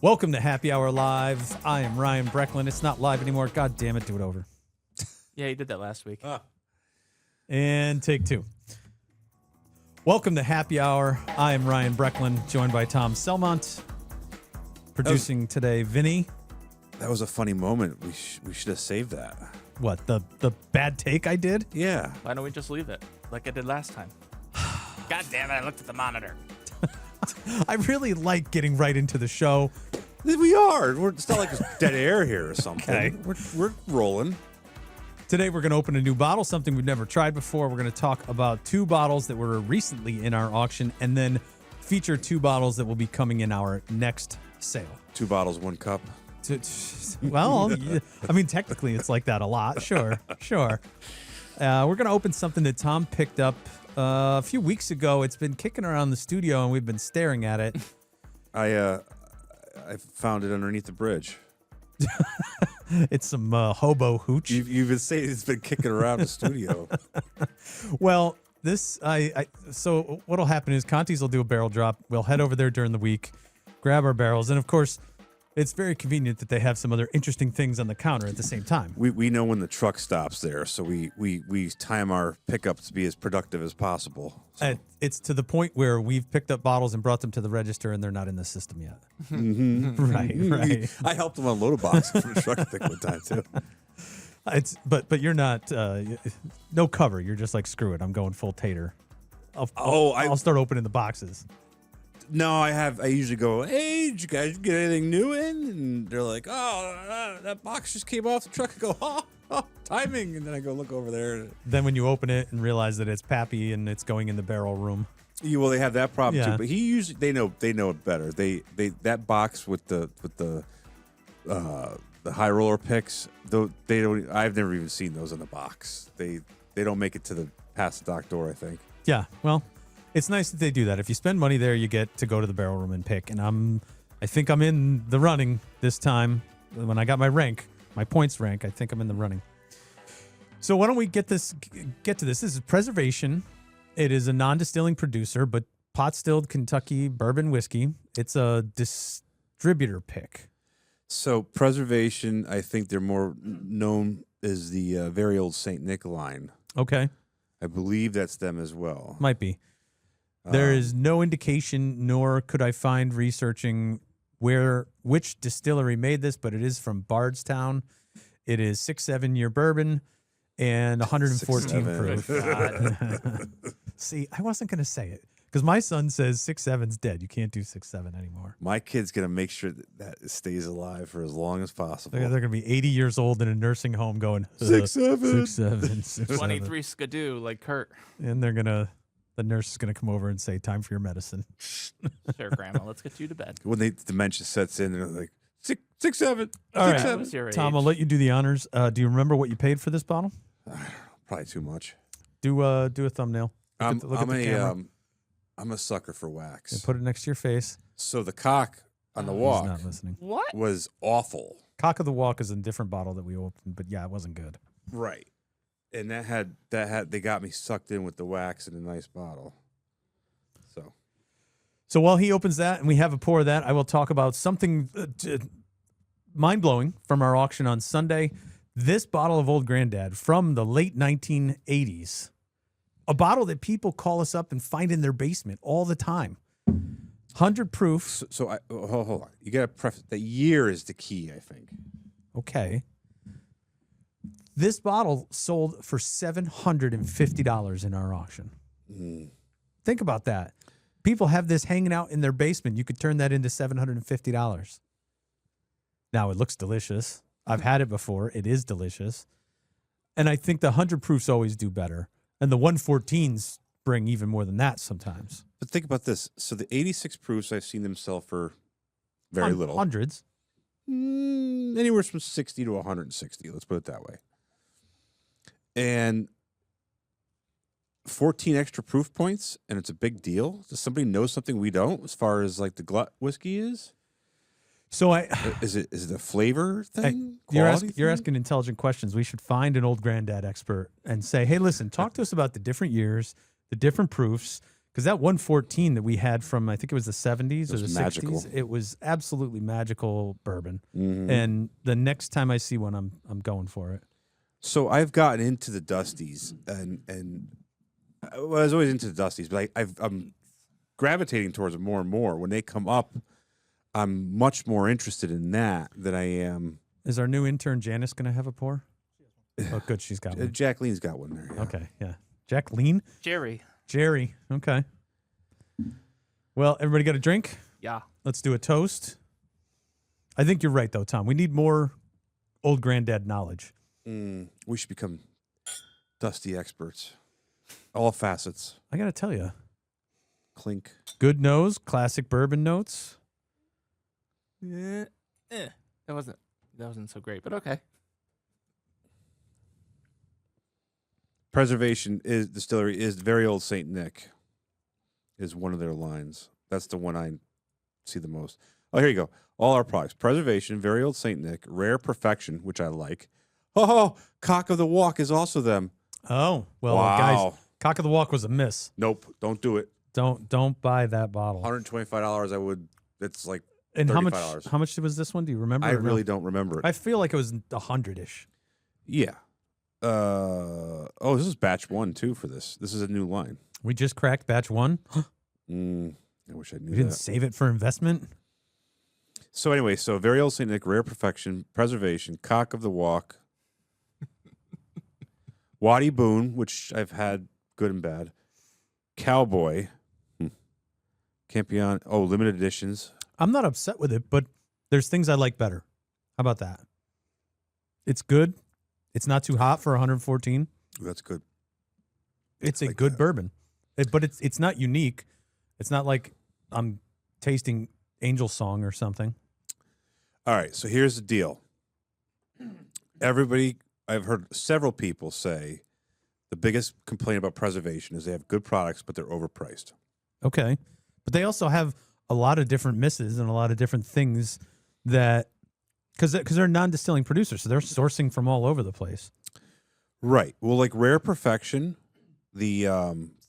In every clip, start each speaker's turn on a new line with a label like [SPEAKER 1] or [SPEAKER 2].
[SPEAKER 1] Welcome to Happy Hour Live. I am Ryan Brecklin. It's not live anymore. God damn it, do it over.
[SPEAKER 2] Yeah, you did that last week.
[SPEAKER 1] And take two. Welcome to Happy Hour. I am Ryan Brecklin, joined by Tom Selmont. Producing today, Vinny.
[SPEAKER 3] That was a funny moment. We should have saved that.
[SPEAKER 1] What, the bad take I did?
[SPEAKER 3] Yeah.
[SPEAKER 2] Why don't we just leave it like I did last time? God damn it, I looked at the monitor.
[SPEAKER 1] I really like getting right into the show.
[SPEAKER 3] We are. It's not like it's dead air here or something.
[SPEAKER 1] Okay.
[SPEAKER 3] We're rolling.
[SPEAKER 1] Today we're going to open a new bottle, something we've never tried before. We're going to talk about two bottles that were recently in our auction and then feature two bottles that will be coming in our next sale.
[SPEAKER 3] 2 bottles, 1 cup.
[SPEAKER 1] Well, I mean, technically it's like that a lot. Sure. We're going to open something that Tom picked up a few weeks ago. It's been kicking around the studio and we've been staring at it.
[SPEAKER 3] I found it underneath the bridge.
[SPEAKER 1] It's some hobo hooch.
[SPEAKER 3] You've been saying it's been kicking around the studio.
[SPEAKER 1] Well, so what'll happen is Conti's will do a barrel drop. We'll head over there during the week, grab our barrels, and of course, it's very convenient that they have some other interesting things on the counter at the same time.
[SPEAKER 3] We know when the truck stops there, so we time our pickups to be as productive as possible. So.
[SPEAKER 1] It's to the point where we've picked up bottles and brought them to the register, and they're not in the system yet.
[SPEAKER 3] Mm-hmm.
[SPEAKER 1] Right.
[SPEAKER 3] I helped them unload a box from the truck, I think, one time too.
[SPEAKER 1] But you're not no cover. You're just like, screw it. I'm going full tater. I'll start opening the boxes.
[SPEAKER 3] No, I usually go, hey, did you guys get anything new in? And they're like, that box just came off the truck. I go, timing. And then I go look over there.
[SPEAKER 1] Then when you open it and realize that it's Pappy and it's going in the barrel room.
[SPEAKER 3] Well, they have that problem
[SPEAKER 1] Yeah.
[SPEAKER 3] too. But they know it better. They that box with the high roller picks. They don't. I've never even seen those in the box. They don't make it past the dock door, I think.
[SPEAKER 1] Yeah, well, it's nice that they do that. If you spend money there, you get to go to the barrel room and pick. And I think I'm in the running this time. When I got my points rank, I think I'm in the running. So why don't we get to this? This is Preservation. It is a non-distilling producer, but pot-stilled Kentucky bourbon whiskey. It's a distributor pick.
[SPEAKER 3] So Preservation, I think they're more known as the Very Old St. Nick line.
[SPEAKER 1] Okay.
[SPEAKER 3] I believe that's them as well.
[SPEAKER 1] Might be. There is no indication, nor could I find researching which distillery made this, but it is from Bardstown. It is 6-7 year bourbon and 114 proof. See, I wasn't going to say it because my son says 6-7's dead. You can't do 6-7 anymore.
[SPEAKER 3] My kid's going to make sure that it stays alive for as long as possible.
[SPEAKER 1] They're going to be 80 years old in a nursing home going
[SPEAKER 3] 6-7.
[SPEAKER 1] 6-7.
[SPEAKER 2] 23 skidoo like Kurt.
[SPEAKER 1] And the nurse is going to come over and say, time for your medicine.
[SPEAKER 2] Sure, Grandma, let's get you to bed.
[SPEAKER 3] When dementia sets in, they're like, 6-7.
[SPEAKER 1] All right,
[SPEAKER 3] 6-7.
[SPEAKER 2] What's your
[SPEAKER 1] Tom,
[SPEAKER 2] age?
[SPEAKER 1] I'll let you do the honors. Do you remember what you paid for this bottle?
[SPEAKER 3] Probably too much.
[SPEAKER 1] Do a thumbnail. Look at the camera.
[SPEAKER 3] I'm a sucker for wax.
[SPEAKER 1] And put it next to your face.
[SPEAKER 3] So the cock on the
[SPEAKER 1] He's
[SPEAKER 3] walk
[SPEAKER 1] not listening.
[SPEAKER 2] What?
[SPEAKER 3] was awful.
[SPEAKER 1] Cock of the Walk is a different bottle that we opened, but yeah, it wasn't good.
[SPEAKER 3] Right. And they got me sucked in with the wax in a nice bottle.
[SPEAKER 1] So while he opens that and we have a pour of that, I will talk about something mind-blowing from our auction on Sunday. This bottle of Old Granddad from the late 1980s. A bottle that people call us up and find in their basement all the time. 100 proof.
[SPEAKER 3] So hold on. You got to preface the year is the key, I think.
[SPEAKER 1] Okay. This bottle sold for $750 in our auction. Think about that. People have this hanging out in their basement. You could turn that into $750. Now, it looks delicious. I've had it before. It is delicious. And I think the 100 proofs always do better. And the 114s bring even more than that sometimes.
[SPEAKER 3] But think about this. So the 86 proofs, I've seen them sell for very little.
[SPEAKER 1] Hundreds.
[SPEAKER 3] Anywhere from 60 to 160. Let's put it that way. And 14 extra proof points, and it's a big deal. Does somebody know something we don't as far as like the glut whiskey is?
[SPEAKER 1] So
[SPEAKER 3] is it a flavor thing?
[SPEAKER 1] You're asking intelligent questions. We should find an Old Granddad expert and say, hey, listen, talk to us about the different years, the different proofs. Because that 114 that we had from, I think it was the 70s or the
[SPEAKER 3] magical.
[SPEAKER 1] 60s, it was absolutely magical bourbon.
[SPEAKER 3] Mhm.
[SPEAKER 1] And the next time I see one, I'm going for it.
[SPEAKER 3] So I've gotten into the Dusties, and I was always into the Dusties, but I'm gravitating towards it more and more. When they come up, I'm much more interested in that than I am.
[SPEAKER 1] Is our new intern Janice going to have a pour? Oh, good. She's got one.
[SPEAKER 3] Jacqueline's got one there. Yeah.
[SPEAKER 1] Okay, yeah. Jacqueline?
[SPEAKER 2] Jerry.
[SPEAKER 1] Jerry. Okay. Well, everybody got a drink?
[SPEAKER 2] Yeah.
[SPEAKER 1] Let's do a toast. I think you're right, though, Tom. We need more old granddad knowledge.
[SPEAKER 3] We should become Dusty experts. All facets.
[SPEAKER 1] I got to tell you.
[SPEAKER 3] Clink.
[SPEAKER 1] Good nose, classic bourbon notes.
[SPEAKER 2] Yeah. That wasn't so great, but okay.
[SPEAKER 3] Preservation is distillery is Very Old Saint Nick is one of their lines. That's the one I see the most. Oh, here you go. All our products. Preservation, Very Old Saint Nick, Rare Perfection, which I like. Oh, Cock of the Walk is also them.
[SPEAKER 1] Oh, well,
[SPEAKER 3] Wow.
[SPEAKER 1] guys, Cock of the Walk was a miss.
[SPEAKER 3] Nope, don't do it.
[SPEAKER 1] Don't buy that bottle.
[SPEAKER 3] $125 I would, it's like
[SPEAKER 1] And
[SPEAKER 3] $35.
[SPEAKER 1] how much was this one? Do you remember?
[SPEAKER 3] I
[SPEAKER 1] or no?
[SPEAKER 3] really don't remember it.
[SPEAKER 1] I feel like it was 100-ish.
[SPEAKER 3] Yeah. This is batch 1 too for this. This is a new line.
[SPEAKER 1] We just cracked batch 1.
[SPEAKER 3] I wish I knew
[SPEAKER 1] We didn't
[SPEAKER 3] that.
[SPEAKER 1] save it for investment.
[SPEAKER 3] So anyway, Very Old Saint Nick, Rare Perfection, Preservation, Cock of the Walk, Waddy Boone, which I've had good and bad, Cowboy, Campion, limited editions.
[SPEAKER 1] I'm not upset with it, but there's things I like better. How about that? It's good. It's not too hot for 114.
[SPEAKER 3] That's good.
[SPEAKER 1] It's
[SPEAKER 3] I
[SPEAKER 1] a
[SPEAKER 3] like
[SPEAKER 1] good
[SPEAKER 3] that.
[SPEAKER 1] bourbon, but it's not unique. It's not like I'm tasting Angel Song or something.
[SPEAKER 3] All right, so here's the deal. Everybody, I've heard several people say the biggest complaint about preservation is they have good products, but they're overpriced.
[SPEAKER 1] Okay, but they also have a lot of different misses and a lot of different things that because they're non-distilling producers, so they're sourcing from all over the place.
[SPEAKER 3] Right. Well, like Rare Perfection, the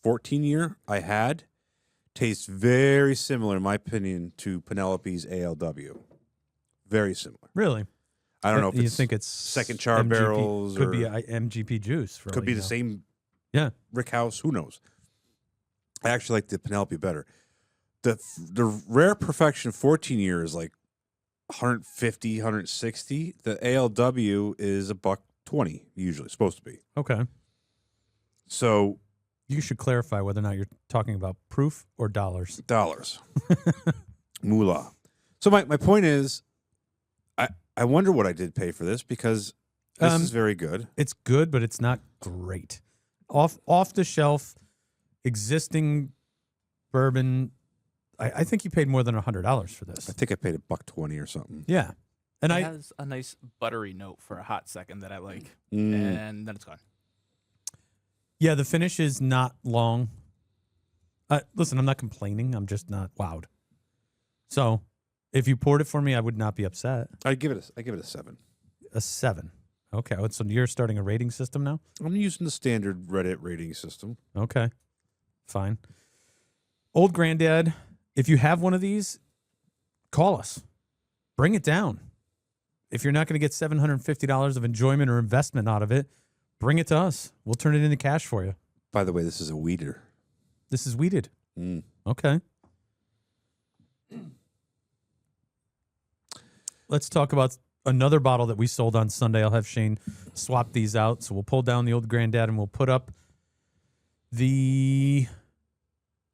[SPEAKER 3] 14-year I had, tastes very similar, in my opinion, to Penelope's ALW. Very similar.
[SPEAKER 1] Really?
[SPEAKER 3] I don't know if
[SPEAKER 1] you
[SPEAKER 3] it's
[SPEAKER 1] think it's
[SPEAKER 3] second char barrels
[SPEAKER 1] could
[SPEAKER 3] or
[SPEAKER 1] be MGP juice. For all
[SPEAKER 3] could be
[SPEAKER 1] you
[SPEAKER 3] the
[SPEAKER 1] know.
[SPEAKER 3] same
[SPEAKER 1] Yeah.
[SPEAKER 3] Rick House. Who knows? I actually like the Penelope better. The Rare Perfection 14-year is like 150, 160. The ALW is $120 usually, supposed to be.
[SPEAKER 1] Okay.
[SPEAKER 3] So
[SPEAKER 1] You should clarify whether or not you're talking about proof or dollars.
[SPEAKER 3] dollars. Moolah. So my point is, I wonder what I did pay for this because this is very good.
[SPEAKER 1] It's good, but it's not great. Off the shelf, existing bourbon. I think you paid more than $100 for this.
[SPEAKER 3] I think I paid $120 or something.
[SPEAKER 1] Yeah, and
[SPEAKER 2] It has a nice buttery note for a hot second that I like,
[SPEAKER 3] Mm.
[SPEAKER 2] and then it's gone.
[SPEAKER 1] yeah, the finish is not long. Listen, I'm not complaining. I'm just not wowed. So, if you poured it for me, I would not be upset.
[SPEAKER 3] I give it a 7.
[SPEAKER 1] A 7. Okay, so you're starting a rating system now?
[SPEAKER 3] I'm using the standard Reddit rating system.
[SPEAKER 1] Okay, fine. Old Granddad, if you have one of these, call us. Bring it down. If you're not going to get $750 of enjoyment or investment out of it, bring it to us. We'll turn it into cash for you.
[SPEAKER 3] By the way, this is a weeder.
[SPEAKER 1] This is weeded.
[SPEAKER 3] Mm.
[SPEAKER 1] Okay. Let's talk about another bottle that we sold on Sunday. I'll have Shane swap these out. So we'll pull down the Old Granddad and we'll put up the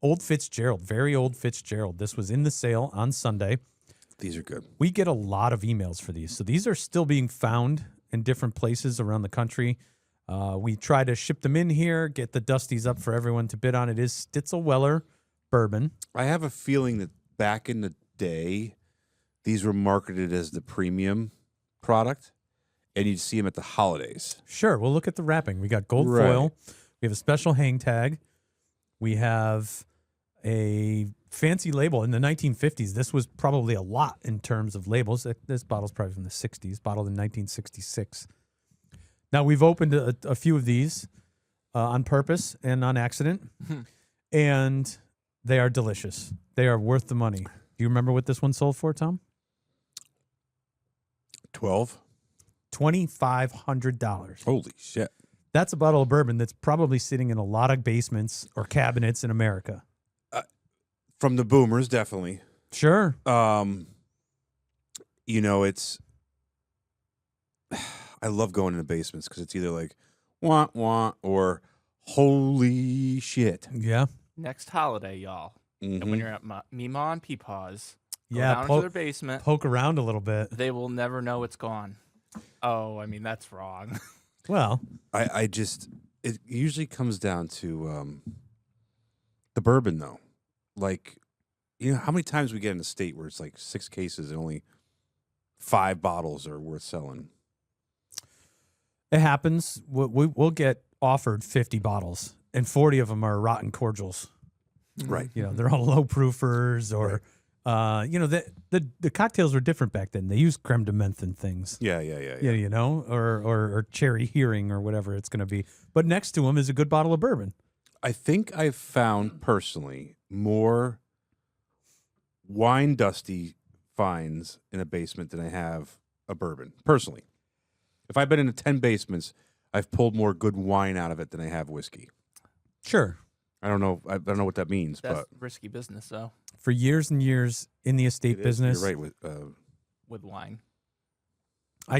[SPEAKER 1] Old Fitzgerald, Very Old Fitzgerald. This was in the sale on Sunday.
[SPEAKER 3] These are good.
[SPEAKER 1] We get a lot of emails for these. So these are still being found in different places around the country. We try to ship them in here, get the Dusties up for everyone to bid on. It is Stitzel-Weller bourbon.
[SPEAKER 3] I have a feeling that back in the day, these were marketed as the premium product, and you'd see them at the holidays.
[SPEAKER 1] Sure. We'll look at the wrapping. We got gold
[SPEAKER 3] Right.
[SPEAKER 1] foil. We have a special hang tag. We have a fancy label. In the 1950s, this was probably a lot in terms of labels. This bottle's probably from the 60s, bottled in 1966. Now, we've opened a few of these on purpose and on accident. and they are delicious. They are worth the money. Do you remember what this one sold for, Tom?
[SPEAKER 3] 12.
[SPEAKER 1] $2,500.
[SPEAKER 3] Holy shit.
[SPEAKER 1] That's a bottle of bourbon that's probably sitting in a lot of basements or cabinets in America.
[SPEAKER 3] From the boomers, definitely.
[SPEAKER 1] Sure.
[SPEAKER 3] You know, it's. I love going into basements because it's either like, wah, or holy shit.
[SPEAKER 1] Yeah.
[SPEAKER 2] Next holiday, y'all. And when you're at Meemaw and Peepaw's, go
[SPEAKER 1] Yeah.
[SPEAKER 2] down to their basement.
[SPEAKER 1] Poke around a little bit.
[SPEAKER 2] They will never know it's gone. Oh, I mean, that's wrong.
[SPEAKER 1] Well,
[SPEAKER 3] I just, it usually comes down to the bourbon, though. Like, you know, how many times we get in a state where it's like 6 cases and only 5 bottles are worth selling?
[SPEAKER 1] it happens. We'll get offered 50 bottles, and 40 of them are rotten cordials.
[SPEAKER 3] Right.
[SPEAKER 1] You know, they're all low proofers, or you know, the cocktails were different back then. They used creme de menthe and things.
[SPEAKER 3] Yeah.
[SPEAKER 1] You know, or cherry hearing or whatever it's going to be. But next to them is a good bottle of bourbon.
[SPEAKER 3] I think I've found personally more wine dusty finds in a basement than I have a bourbon. Personally, if I've been in 10 basements, I've pulled more good wine out of it than I have whiskey.
[SPEAKER 1] Sure.
[SPEAKER 3] I don't know what that means,
[SPEAKER 2] That's
[SPEAKER 3] but
[SPEAKER 2] risky business, though,
[SPEAKER 1] For years and years in the estate
[SPEAKER 3] it is.
[SPEAKER 1] business,
[SPEAKER 3] You're right
[SPEAKER 2] with wine.
[SPEAKER 1] I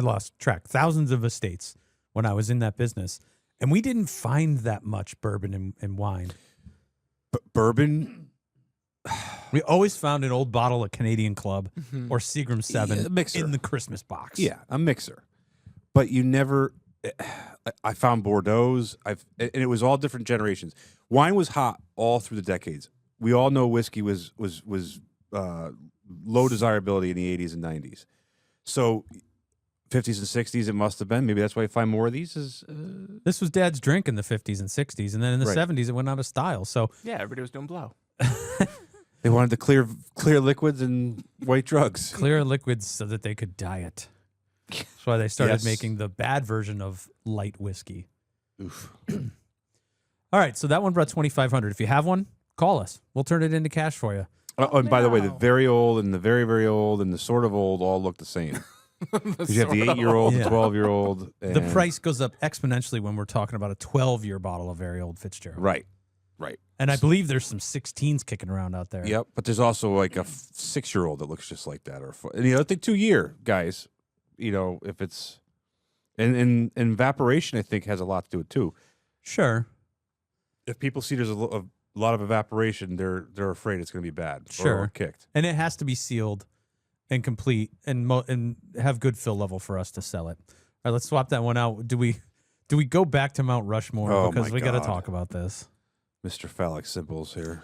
[SPEAKER 1] lost track, thousands of estates when I was in that business. And we didn't find that much bourbon and wine.
[SPEAKER 3] bourbon.
[SPEAKER 1] We always found an old bottle of Canadian Club or Seagram 7
[SPEAKER 3] Yeah, a mixer.
[SPEAKER 1] in the Christmas box.
[SPEAKER 3] Yeah, a mixer. But you never. I found Bordeaux's. And it was all different generations. Wine was hot all through the decades. We all know whiskey was low desirability in the 80s and 90s. So 50s and 60s, it must have been. Maybe that's why I find more of these.
[SPEAKER 1] This was Dad's drink in the 50s and 60s. And then in the
[SPEAKER 3] Right.
[SPEAKER 1] 70s, it went out of style. So
[SPEAKER 2] Yeah, everybody was doing blow.
[SPEAKER 3] They wanted to clear liquids and white drugs.
[SPEAKER 1] clear liquids so that they could diet. That's why they started
[SPEAKER 3] Yes.
[SPEAKER 1] making the bad version of light whiskey.
[SPEAKER 3] Oof.
[SPEAKER 1] All right, so that one brought $2,500. If you have one, call us. We'll turn it into cash for you.
[SPEAKER 3] Oh, and by the way, the
[SPEAKER 2] no.
[SPEAKER 3] very old and the very, very old and the sort of old all look the same. Because you have the
[SPEAKER 2] Sort of
[SPEAKER 3] 8-year-old,
[SPEAKER 1] Yeah.
[SPEAKER 3] the 12-year-old.
[SPEAKER 1] The price goes up exponentially when we're talking about a 12-year bottle of Very Old Fitzgerald.
[SPEAKER 3] Right.
[SPEAKER 1] And I believe there's some 16s kicking around out there.
[SPEAKER 3] Yep. But there's also like a 6-year-old that looks just like that. And the other thing, 2-year, guys, you know, if it's. And evaporation, I think, has a lot to do with it, too.
[SPEAKER 1] Sure.
[SPEAKER 3] If people see there's a lot of evaporation, they're afraid it's going to be bad.
[SPEAKER 1] Sure.
[SPEAKER 3] Or kicked.
[SPEAKER 1] And it has to be sealed and complete and have good fill level for us to sell it. All right, let's swap that one out. Do we go back to Mount Rushmore?
[SPEAKER 3] Oh,
[SPEAKER 1] Because
[SPEAKER 3] my
[SPEAKER 1] we got to
[SPEAKER 3] God.
[SPEAKER 1] talk about this.
[SPEAKER 3] Mr. Phallic symbols here.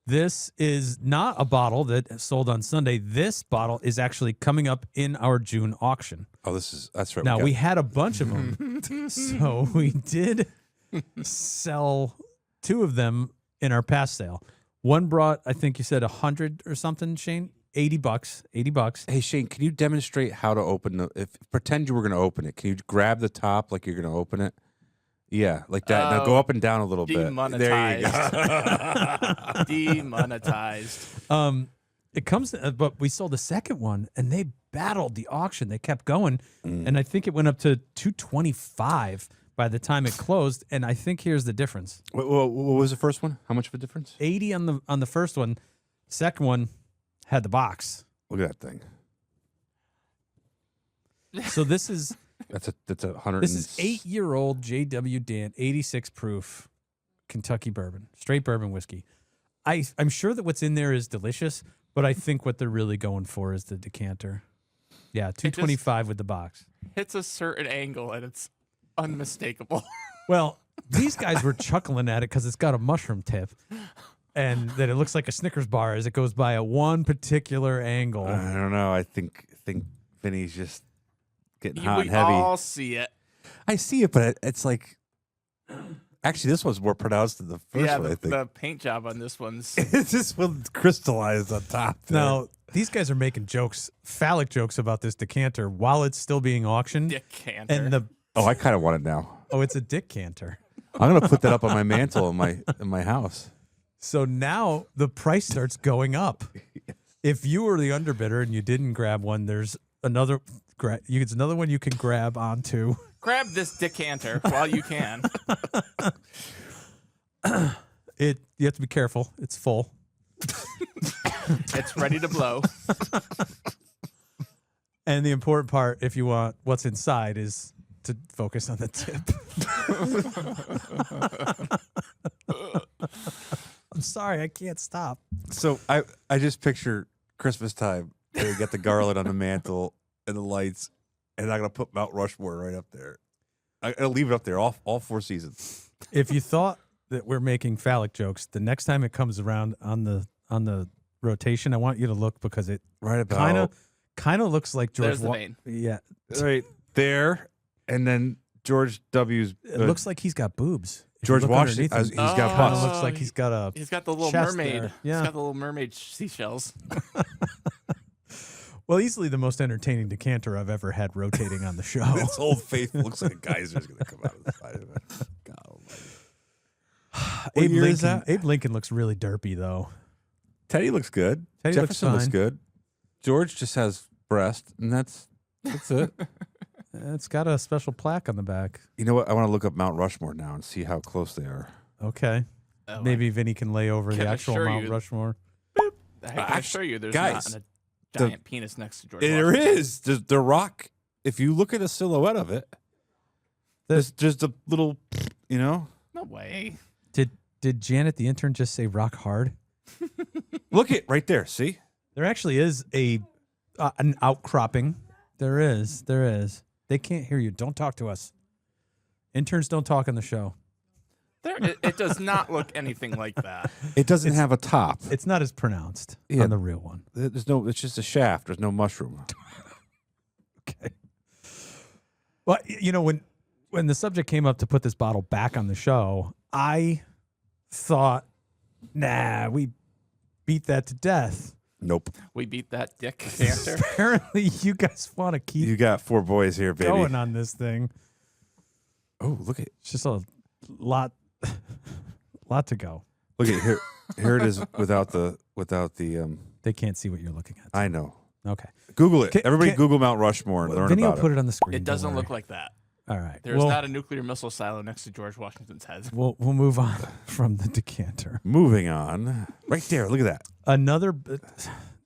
[SPEAKER 1] This is not a bottle that sold on Sunday. This bottle is actually coming up in our June auction.
[SPEAKER 3] Oh, that's right.
[SPEAKER 1] Now,
[SPEAKER 3] got-
[SPEAKER 1] we had a bunch of them. So we did sell 2 of them in our past sale. One brought, I think you said 100 or something, Shane? $80.
[SPEAKER 3] Hey Shane, can you demonstrate how to open pretend you were going to open it? Can you grab the top like you're going to open it? Yeah, like that. Now go up and down a little bit. There you go.
[SPEAKER 2] Demonetized.
[SPEAKER 1] It comes, but we sold the second one, and they battled the auction. They kept going, and I think it went up to $225 by the time it closed. And I think here's the difference:
[SPEAKER 3] What was the first one? How much of a difference?
[SPEAKER 1] $80 on the first one. Second one had the box.
[SPEAKER 3] Look at that thing.
[SPEAKER 1] So this is
[SPEAKER 3] That's a 100.
[SPEAKER 1] this is 8-year-old J.W. Dan 86 proof Kentucky bourbon, straight bourbon whiskey. I'm sure that what's in there is delicious, but I think what they're really going for is the decanter. Yeah, $225 with the box.
[SPEAKER 2] Hits a certain angle, and it's unmistakable.
[SPEAKER 1] Well, these guys were chuckling at it because it's got a mushroom tip, and that it looks like a Snickers bar as it goes by at one particular angle.
[SPEAKER 3] I don't know. I think Vinny's just getting hot
[SPEAKER 2] We
[SPEAKER 3] and heavy.
[SPEAKER 2] all see it.
[SPEAKER 3] I see it, but it's like actually this one's more pronounced than the first
[SPEAKER 2] Yeah,
[SPEAKER 3] one. I think
[SPEAKER 2] the paint job on this one's
[SPEAKER 3] it's just crystallized on top. there.
[SPEAKER 1] Now, these guys are making phallic jokes about this decanter while it's still being auctioned.
[SPEAKER 2] decanter.
[SPEAKER 1] And
[SPEAKER 3] I kind of want it now.
[SPEAKER 1] it's a dick canter.
[SPEAKER 3] I'm gonna put that up on my mantle in my house.
[SPEAKER 1] So now the price starts going up. If you were the underbidder and you didn't grab one, there's another. It's another one you can grab onto.
[SPEAKER 2] Grab this decanter while you can.
[SPEAKER 1] You have to be careful. It's full.
[SPEAKER 2] It's ready to blow.
[SPEAKER 1] And the important part, if you want what's inside, is to focus on the tip. I'm sorry, I can't stop.
[SPEAKER 3] So I just picture Christmas time. And we got the garland on the mantle and the lights, and I'm gonna put Mount Rushmore right up there. I'll leave it up there all 4 seasons.
[SPEAKER 1] If you thought that we're making phallic jokes, the next time it comes around on the rotation, I want you to look because it
[SPEAKER 3] Right about
[SPEAKER 1] kind of looks like George.
[SPEAKER 2] There's the vein.
[SPEAKER 1] Yeah,
[SPEAKER 3] right there, and then George W.'s.
[SPEAKER 1] it looks like he's got boobs. If you
[SPEAKER 3] George
[SPEAKER 1] look
[SPEAKER 3] Washington.
[SPEAKER 1] underneath him,
[SPEAKER 3] He's got
[SPEAKER 1] kinda
[SPEAKER 3] butts.
[SPEAKER 1] looks like he's got a.
[SPEAKER 2] He's got the little
[SPEAKER 1] chest
[SPEAKER 2] mermaid.
[SPEAKER 1] there. Yeah.
[SPEAKER 2] He's got the little mermaid seashells.
[SPEAKER 1] Well, easily the most entertaining decanter I've ever had rotating on the show.
[SPEAKER 3] This old faithful looks like a geyser's gonna come out of the side of it. God almighty. What year is that?
[SPEAKER 1] Abe Lincoln looks really derpy though.
[SPEAKER 3] Teddy looks good.
[SPEAKER 1] Teddy
[SPEAKER 3] Jefferson looks
[SPEAKER 1] fine.
[SPEAKER 3] good. George just has breast, and that's it.
[SPEAKER 1] It's got a special plaque on the back.
[SPEAKER 3] You know what? I want to look up Mount Rushmore now and see how close they are.
[SPEAKER 1] Okay.
[SPEAKER 2] Oh,
[SPEAKER 1] Maybe Vinny can lay over
[SPEAKER 2] can
[SPEAKER 1] the actual
[SPEAKER 2] assure
[SPEAKER 1] Mount
[SPEAKER 2] you-
[SPEAKER 1] Rushmore.
[SPEAKER 2] I can assure you there's
[SPEAKER 3] guys,
[SPEAKER 2] not a giant penis next to George
[SPEAKER 3] There
[SPEAKER 2] Washington.
[SPEAKER 3] is. The rock. If you look at a silhouette of it, there's just a little,
[SPEAKER 2] No way.
[SPEAKER 1] Did Janet the intern just say rock hard?
[SPEAKER 3] Look it right there. See?
[SPEAKER 1] There actually is an outcropping. There is. They can't hear you. Don't talk to us. Interns don't talk on the show.
[SPEAKER 2] It does not look anything like that.
[SPEAKER 3] It doesn't have a top.
[SPEAKER 1] It's not as pronounced
[SPEAKER 3] Yeah.
[SPEAKER 1] on the real one.
[SPEAKER 3] There's no. It's just a shaft. There's no mushroom.
[SPEAKER 1] Okay. Well, when the subject came up to put this bottle back on the show, I thought, nah, we beat that to death.
[SPEAKER 3] Nope.
[SPEAKER 2] We beat that dick decanter.
[SPEAKER 1] Apparently, you guys want to keep
[SPEAKER 3] You got 4 boys here, baby.
[SPEAKER 1] going on this thing.
[SPEAKER 3] Oh, look at
[SPEAKER 1] It's just a lot to go.
[SPEAKER 3] look at here. Here it is without the.
[SPEAKER 1] They can't see what you're looking at.
[SPEAKER 3] I know.
[SPEAKER 1] Okay.
[SPEAKER 3] Google it.
[SPEAKER 1] Can-
[SPEAKER 3] Everybody
[SPEAKER 1] can-
[SPEAKER 3] Google Mount Rushmore and learn
[SPEAKER 1] Vinny will
[SPEAKER 3] about
[SPEAKER 1] put
[SPEAKER 3] it.
[SPEAKER 1] it on the screen.
[SPEAKER 2] It
[SPEAKER 1] don't
[SPEAKER 2] doesn't
[SPEAKER 1] worry.
[SPEAKER 2] look like that.
[SPEAKER 1] All right.
[SPEAKER 2] There's not a nuclear missile silo next to George Washington's head.
[SPEAKER 1] We'll move on from the decanter.
[SPEAKER 3] Moving on. Right there. Look at that.
[SPEAKER 1] Another.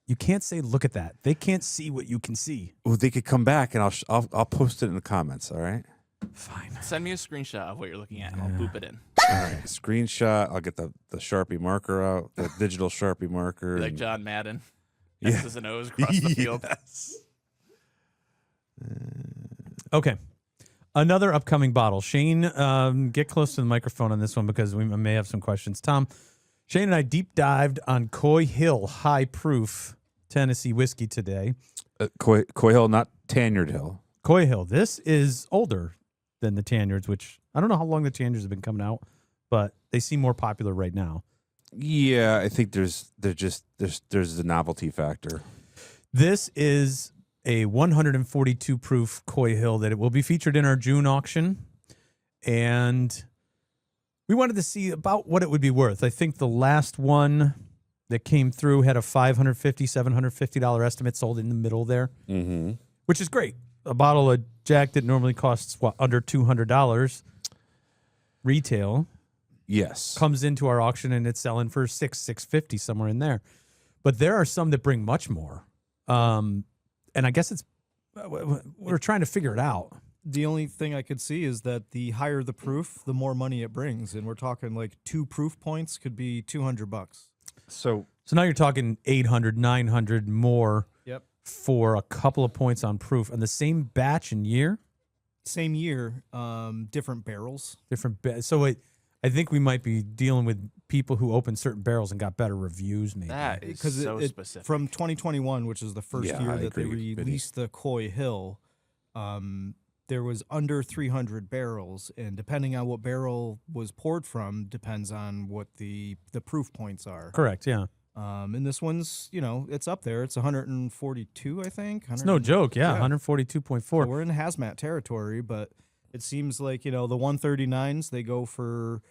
[SPEAKER 1] You can't say look at that. They can't see what you can see.
[SPEAKER 3] Well, they could come back and I'll post it in the comments. All right.
[SPEAKER 1] Fine.
[SPEAKER 2] Send me a screenshot of what you're looking at, and I'll boop it in.
[SPEAKER 3] All right. Screenshot. I'll get the Sharpie marker out, the digital Sharpie marker.
[SPEAKER 2] Like
[SPEAKER 3] and-
[SPEAKER 2] John Madden.
[SPEAKER 3] Yeah.
[SPEAKER 2] X's and O's across the field.
[SPEAKER 3] Yes.
[SPEAKER 1] Okay. Another upcoming bottle. Shane, get close to the microphone on this one because we may have some questions. Tom, Shane and I deep dived on Coy Hill High Proof Tennessee whiskey today.
[SPEAKER 3] Coy Hill, not Tanyard Hill.
[SPEAKER 1] Coy Hill. This is older than the Tanyards, which I don't know how long the Tanyards have been coming out, but they seem more popular right now.
[SPEAKER 3] Yeah, I think there's the novelty factor.
[SPEAKER 1] This is a 142 proof Coy Hill that it will be featured in our June auction. And we wanted to see about what it would be worth. I think the last one that came through had a $550, $750 estimate sold in the middle there, which is great. A bottle of Jack that normally costs, under $200 retail
[SPEAKER 3] Yes.
[SPEAKER 1] comes into our auction and it's selling for $650, somewhere in there. But there are some that bring much more. And I guess we're trying to figure it out.
[SPEAKER 4] The only thing I could see is that the higher the proof, the more money it brings, and we're talking like 2 proof points could be $200.
[SPEAKER 3] So
[SPEAKER 1] So now you're talking 800, 900 more
[SPEAKER 4] Yep.
[SPEAKER 1] for a couple of points on proof. And the same batch and year?
[SPEAKER 4] Same year, different barrels.
[SPEAKER 1] So I think we might be dealing with people who opened certain barrels and got better reviews, maybe.
[SPEAKER 2] That is
[SPEAKER 4] Because
[SPEAKER 2] so specific.
[SPEAKER 4] from 2021, which is the first
[SPEAKER 3] Yeah,
[SPEAKER 4] year
[SPEAKER 3] I
[SPEAKER 4] that they
[SPEAKER 3] agree, Vinny.
[SPEAKER 4] released the Coy Hill, there was under 300 barrels, and depending on what barrel was poured from, depends on what the proof points are.
[SPEAKER 1] Correct, yeah.
[SPEAKER 4] And this one's, it's up there. It's 142, I think.
[SPEAKER 1] It's no joke, yeah,
[SPEAKER 4] Yeah.
[SPEAKER 1] 142.4.
[SPEAKER 4] So we're in hazmat territory, but It seems like, the 139s, they go for,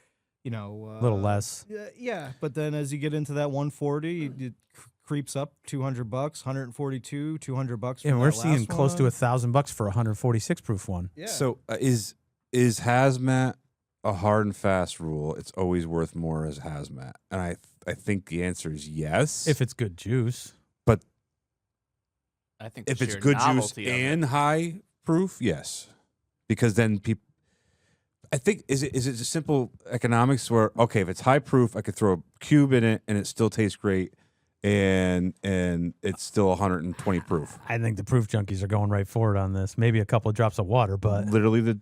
[SPEAKER 1] A little less.
[SPEAKER 4] Yeah, but then as you get into that 140, it creeps up $200, 142, $200.
[SPEAKER 1] Yeah, we're seeing close to $1,000 for a 146 proof one.
[SPEAKER 4] Yeah.
[SPEAKER 3] So is hazmat a hard and fast rule? It's always worth more as hazmat, and I think the answer is yes.
[SPEAKER 1] If it's good juice.
[SPEAKER 2] I think
[SPEAKER 3] If
[SPEAKER 2] the
[SPEAKER 3] it's
[SPEAKER 2] sheer
[SPEAKER 3] good juice
[SPEAKER 2] novelty of it.
[SPEAKER 3] and high proof, yes, because then people. I think is it just simple economics where okay, if it's high proof, I could throw a cube in it and it still tastes great, and it's still 120 proof.
[SPEAKER 1] I think the proof junkies are going right for it on this. Maybe a couple of drops of water, but
[SPEAKER 3] Literally the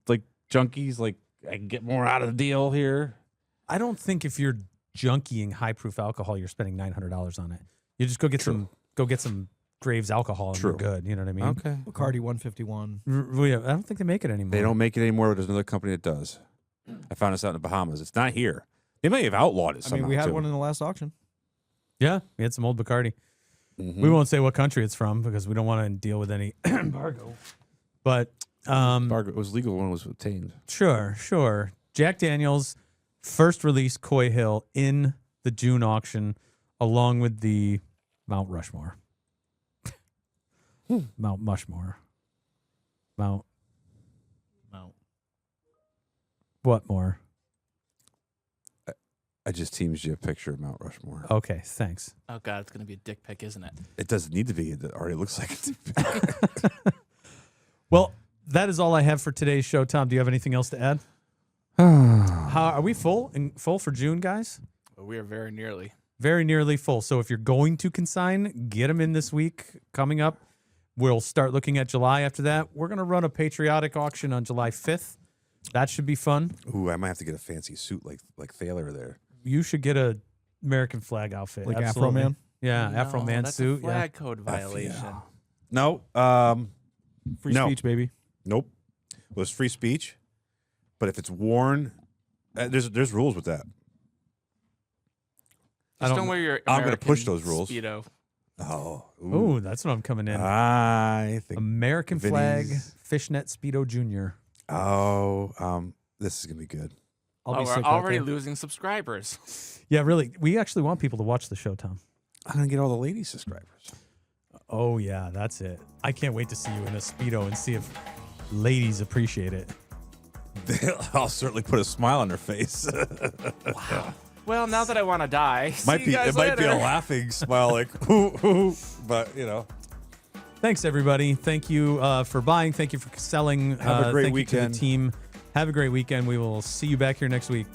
[SPEAKER 3] like junkies like I can get more out of the deal here.
[SPEAKER 1] I don't think if you're junkying high proof alcohol, you're spending $900 on it. You just go get some Graves alcohol and you're good. You know what I mean?
[SPEAKER 3] Okay.
[SPEAKER 4] Bacardi 151.
[SPEAKER 1] I don't think they make it anymore.
[SPEAKER 3] They don't make it anymore, but there's another company that does. I found this out in the Bahamas. It's not here. They may have outlawed it somehow.
[SPEAKER 4] we had
[SPEAKER 3] too.
[SPEAKER 4] one in the last auction.
[SPEAKER 1] Yeah, we had some old Bacardi.
[SPEAKER 3] Mhm.
[SPEAKER 1] We won't say what country it's from because we don't want to deal with any embargo. But
[SPEAKER 3] It was legal when it was obtained.
[SPEAKER 1] sure. Jack Daniels first released Coy Hill in the June auction, along with the Mount Rushmore. Mount Mushmore. Mount. What more?
[SPEAKER 3] I just teamed you a picture of Mount Rushmore.
[SPEAKER 1] Okay, thanks.
[SPEAKER 2] Oh god, it's gonna be a dick pic, isn't it?
[SPEAKER 3] It doesn't need to be. It already looks like it.
[SPEAKER 1] Well, that is all I have for today's show. Tom, do you have anything else to add? How are we full for June, guys?
[SPEAKER 2] Well, we are very nearly.
[SPEAKER 1] Very nearly full. So if you're going to consign, get them in this week coming up. We'll start looking at July after that. We're going to run a patriotic auction on July 5th. That should be fun.
[SPEAKER 3] Ooh, I might have to get a fancy suit like Thaler there.
[SPEAKER 1] You should get a American flag outfit.
[SPEAKER 4] Like
[SPEAKER 1] Absolutely.
[SPEAKER 4] Afro Man?
[SPEAKER 1] Yeah, Afro Man
[SPEAKER 2] that's
[SPEAKER 1] suit.
[SPEAKER 2] a flag code violation.
[SPEAKER 3] No.
[SPEAKER 4] Free
[SPEAKER 3] No.
[SPEAKER 4] speech, baby.
[SPEAKER 3] Nope. Well, it's free speech, but if it's worn, there's rules with that.
[SPEAKER 2] Just don't wear your
[SPEAKER 3] I'm gonna
[SPEAKER 2] American
[SPEAKER 3] push those rules.
[SPEAKER 2] Speedo.
[SPEAKER 3] Oh.
[SPEAKER 1] Ooh, that's what I'm coming in.
[SPEAKER 3] I think.
[SPEAKER 1] American flag
[SPEAKER 3] Vinny's-
[SPEAKER 1] fishnet Speedo Junior.
[SPEAKER 3] This is gonna be good.
[SPEAKER 1] I'll be
[SPEAKER 2] We're
[SPEAKER 1] sick that
[SPEAKER 2] already
[SPEAKER 1] day.
[SPEAKER 2] losing subscribers.
[SPEAKER 1] Yeah, really. We actually want people to watch the show, Tom.
[SPEAKER 3] I'm gonna get all the lady subscribers.
[SPEAKER 1] Oh yeah, that's it. I can't wait to see you in a Speedo and see if ladies appreciate it.
[SPEAKER 3] I'll certainly put a smile on their face.
[SPEAKER 2] Well, now that I want to die, see
[SPEAKER 3] might
[SPEAKER 2] you
[SPEAKER 3] be
[SPEAKER 2] guys
[SPEAKER 3] it might be a
[SPEAKER 2] later.
[SPEAKER 3] laughing smile, like hoo hoo, but you know.
[SPEAKER 1] Thanks, everybody. Thank you for buying. Thank you for selling.
[SPEAKER 3] Have a great
[SPEAKER 1] thank you to
[SPEAKER 3] weekend.
[SPEAKER 1] the team. Have a great weekend. We will see you back here next week.